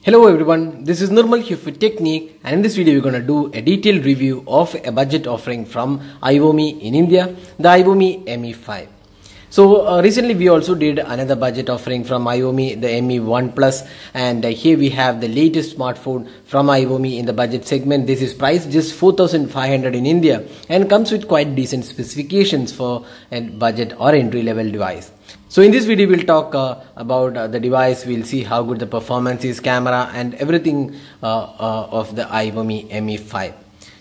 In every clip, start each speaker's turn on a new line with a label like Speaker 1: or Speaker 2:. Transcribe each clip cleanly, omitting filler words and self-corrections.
Speaker 1: Hello everyone, this is Nirmal here for Technique, and in this video we're going to do a detailed review of a budget offering from iVooMi in India, the iVooMi Me5. So recently we also did another budget offering from iVooMi, the Me1 Plus, and here we have the latest smartphone from iVooMi in the budget segment. This is priced just 4,500 in India and comes with quite decent specifications for a budget or entry level device. So in this video we'll talk about the device. We'll see how good the performance is, camera and everything of the iVooMi Me5.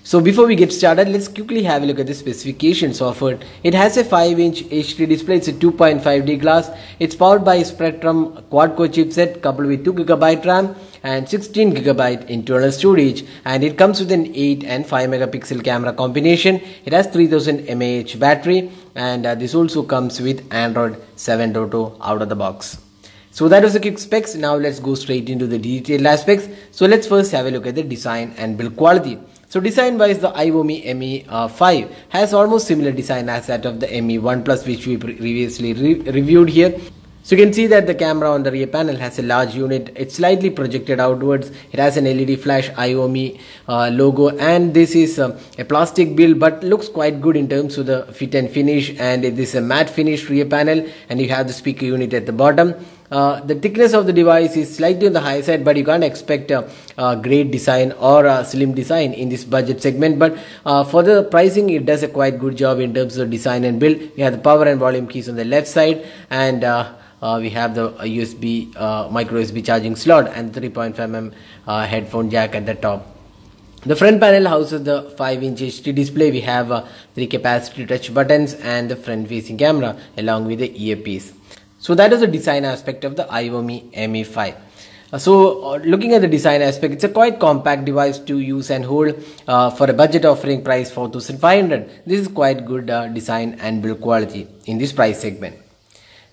Speaker 1: So before we get started, let's quickly have a look at the specifications offered. It has a 5-inch HD display, it's a 2.5D glass. It's powered by Spectrum quad-core chipset coupled with 2GB RAM and 16GB internal storage, and it comes with an 8 and 5 megapixel camera combination. It has 3000 mAh battery, and this also comes with Android 7.0 out of the box. So that was the quick specs. Now let's go straight into the detailed aspects. So let's first have a look at the design and build quality. So design wise, the iVooMi Me5 has almost similar design as that of the Me1 Plus, which we previously reviewed here. So you can see that the camera on the rear panel has a large unit. It's slightly projected outwards. It has an LED flash iVooMi logo, and this is a plastic build but looks quite good in terms of the fit and finish, and it is a matte finish rear panel, and you have the speaker unit at the bottom. The thickness of the device is slightly on the high side, but you can't expect a great design or a slim design in this budget segment. But for the pricing, it does a quite good job in terms of design and build. We have the power and volume keys on the left side, and we have the USB micro USB charging slot and 3.5mm headphone jack at the top. The front panel houses the 5-inch HD display. We have 3 capacitive touch buttons and the front facing camera along with the earpiece. So that is the design aspect of the iVooMi Me5. So looking at the design aspect, it's a quite compact device to use and hold for a budget offering price 4,500. This is quite good design and build quality in this price segment.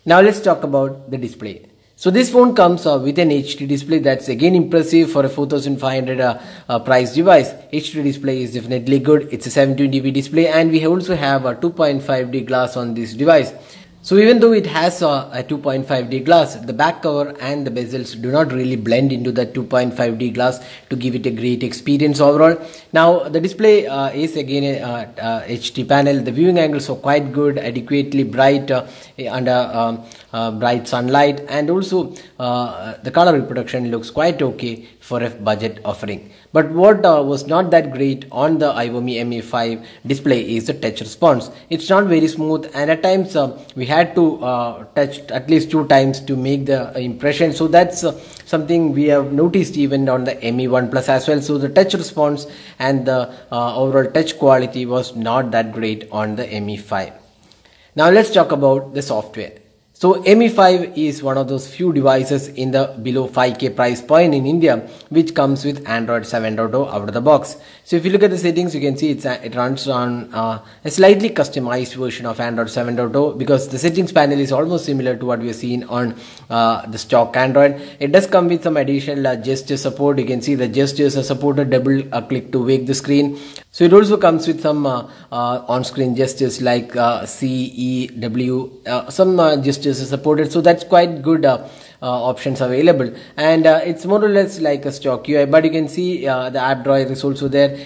Speaker 1: Now let's talk about the display. So this phone comes with an HD display. That's again impressive for a 4,500 price device. HD display is definitely good. It's a 720p display, and we also have a 2.5D glass on this device. So even though it has a 2.5D glass, the back cover and the bezels do not really blend into the 2.5D glass to give it a great experience overall. Now the display is again a HD panel. The viewing angles are quite good, adequately bright under bright sunlight, and also the color reproduction looks quite okay for a budget offering. But what was not that great on the iVooMi Me5 display is the touch response. It's not very smooth, and at times we had to touch at least 2 times to make the impression. So that's something we have noticed even on the Me1 Plus as well. So the touch response and the overall touch quality was not that great on the Me5. Now let's talk about the software. So Me5 is one of those few devices in the below 5K price point in India which comes with Android 7.0 out of the box. So if you look at the settings, you can see it runs on a slightly customized version of Android 7.0, because the settings panel is almost similar to what we have seen on the stock Android. It does come with some additional gesture support. You can see the gestures are supported, double click to wake the screen. So it also comes with some on-screen gestures like C, E, W, some gestures are supported. So that's quite good options available, and it's more or less like a stock UI, but you can see the app drawer is also there.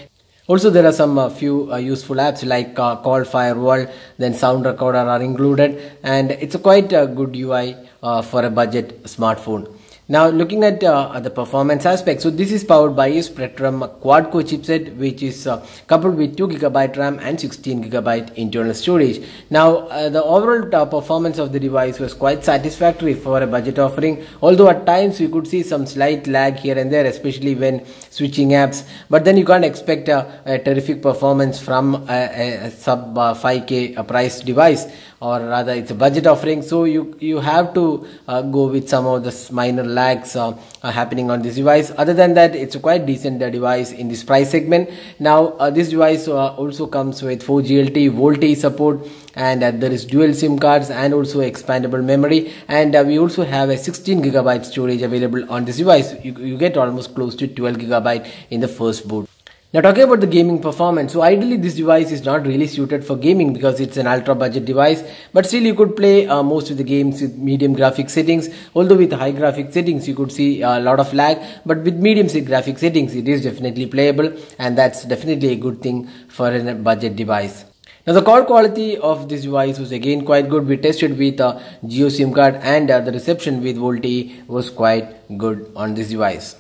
Speaker 1: Also there are some few useful apps like call firewall, then sound recorder are included, and it's a quite good UI for a budget smartphone. Now looking at the performance aspect, so this is powered by a Spectrum quad-core chipset, which is coupled with 2GB RAM and 16GB internal storage. Now the overall performance of the device was quite satisfactory for a budget offering, although at times we could see some slight lag here and there, especially when switching apps. But then you can't expect a terrific performance from a sub 5K price device, or rather it's a budget offering, so you have to go with some of the minor lags happening on this device. Other than that, it's a quite decent device in this price segment. Now this device also comes with 4G LTE voltage support, and there is dual SIM cards and also expandable memory, and we also have a 16GB storage available on this device. You get almost close to 12GB in the first boot. Now talking about the gaming performance, so ideally this device is not really suited for gaming because it's an ultra budget device, but still you could play most of the games with medium graphic settings. Although with high graphic settings you could see a lot of lag, but with medium graphic settings it is definitely playable, and that's definitely a good thing for a budget device. Now the call quality of this device was again quite good. We tested with a Jio SIM card, and the reception with VoLTE was quite good on this device.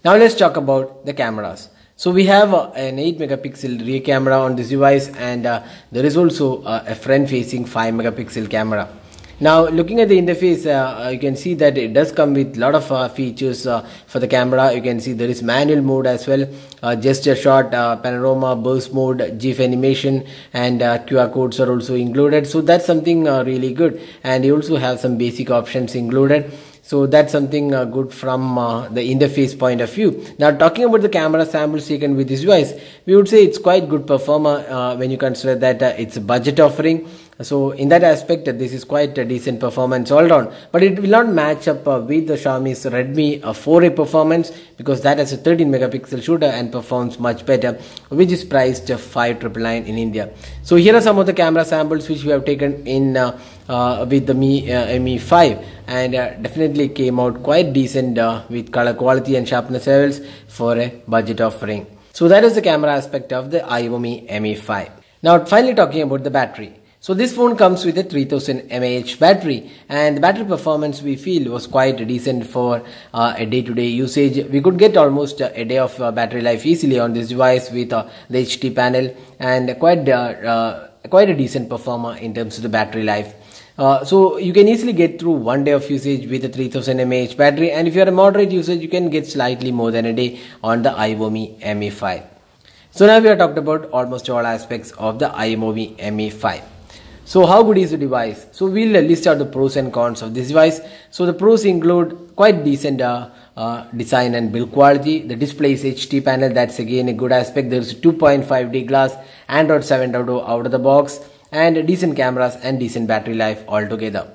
Speaker 1: Now let's talk about the cameras. So we have an 8 megapixel rear camera on this device, and there is also a front facing 5 megapixel camera. Now looking at the interface, you can see that it does come with a lot of features for the camera. You can see there is manual mode as well, gesture shot, panorama, burst mode, GIF animation, and QR codes are also included. So that's something really good, and you also have some basic options included. So that's something good from the interface point of view. Now talking about the camera samples taken with this device, we would say it's quite good performer when you consider that it's a budget offering. So in that aspect, this is quite a decent performance all round, but it will not match up with the Xiaomi's Redmi 4A performance, because that has a 13 megapixel shooter and performs much better, which is priced 5,999 in India. So here are some of the camera samples which we have taken in with the Me5, and definitely came out quite decent with color quality and sharpness levels for a budget offering. So that is the camera aspect of the iVooMi Me5. Now finally talking about the battery. So this phone comes with a 3000 mAh battery, and the battery performance we feel was quite decent for a day-to-day usage. We could get almost a day of battery life easily on this device with the HD panel, and quite a decent performer in terms of the battery life. So you can easily get through 1 day of usage with a 3000 mAh battery, and if you are a moderate user, you can get slightly more than a day on the iVooMi Me5. So now we have talked about almost all aspects of the iVooMi Me5. So how good is the device? So we'll list out the pros and cons of this device. So the pros include quite decent design and build quality. The display is HD panel, that's again a good aspect. There's 2.5D glass, Android 7.0 out of the box, and decent cameras and decent battery life altogether.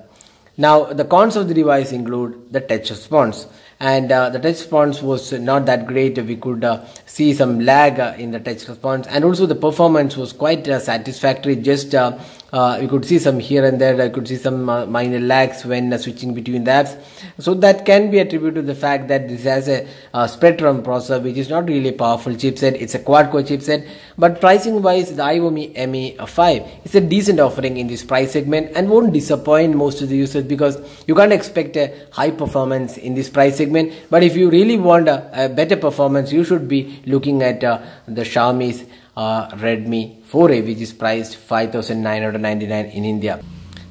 Speaker 1: Now the cons of the device include the touch response, and the touch response was not that great. We could see some lag in the touch response, and also the performance was quite satisfactory. Just you could see some here and there. I could see some minor lags when switching between the apps. So that can be attributed to the fact that this has a Spectrum processor, which is not really a powerful chipset. It's a quad-core chipset, but pricing-wise, the iVooMi Me5 is a decent offering in this price segment and won't disappoint most of the users, because you can't expect a high performance in this price segment. But if you really want a better performance, you should be looking at the Xiaomi's Redmi 4A, which is priced 5,999 in India.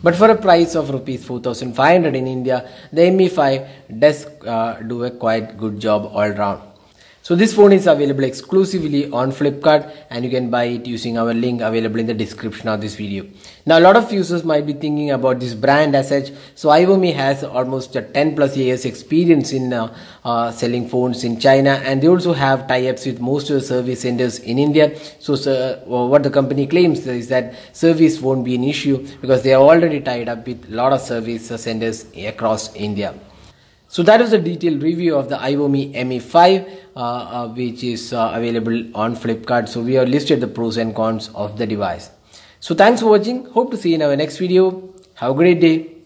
Speaker 1: But for a price of rupees 4,500 in India, the Me5 does do a quite good job all round. So this phone is available exclusively on Flipkart, and you can buy it using our link available in the description of this video. Now a lot of users might be thinking about this brand as such. So iVooMi has almost 10 plus years experience in selling phones in China, and they also have tie-ups with most of the service centers in India. So what the company claims is that service won't be an issue, because they are already tied up with a lot of service centers across India. So that was a detailed review of the iVooMi Me5, which is available on Flipkart. So we have listed the pros and cons of the device. So thanks for watching. Hope to see you in our next video. Have a great day.